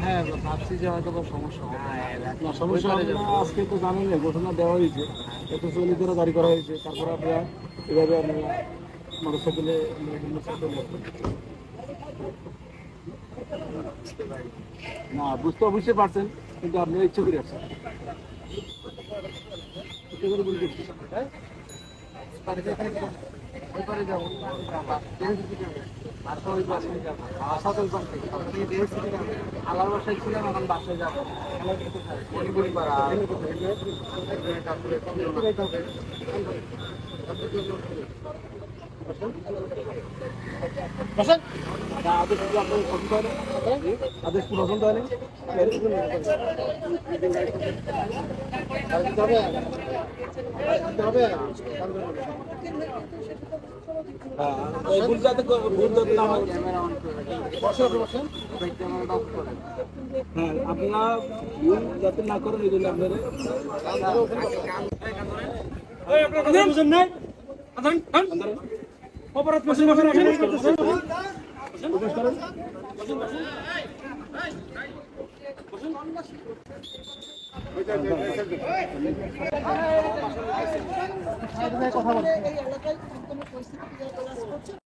হ্যাঁ, ভাবছি যে হয়তো বা সমস্যা হবে। না সমস্যা হবে না, আজকে তো জানেন না ঘোষণা দেওয়া হয়েছে, এত চলিতরা জারি করা হয়েছে, তারপরে আপনারা এভাবে আপনারা মোটরসাইকেলে না বুঝতে অবশ্যই পারছেন, কিন্তু আপনারা ইচ্ছে করে আসছেন, ইচ্ছে করে বলতে হ্যাঁ ওইপারে যাবো, বাসা ওই পাশে যাবো, বাসা তো ওই পাশে আলার বাসায় ছিলাম, এখন বাসায় যাবো। মণিপুরিপাড়া আদেশ কি আপনার পছন্দ হয় না? আদেশ কি পছন্দ হয় না? ভুল যাতে না হয়। ক্যামেরা অন করে ক্যামেরাটা অফ করে। হ্যাঁ, আপনারা ভুল যাতে না করেন এই জন্য আপনারা অপরাধ করছেন বসেন প্রকাশ করেন। কথা বলছি এই এলাকায় কোনো পরিস্থিতি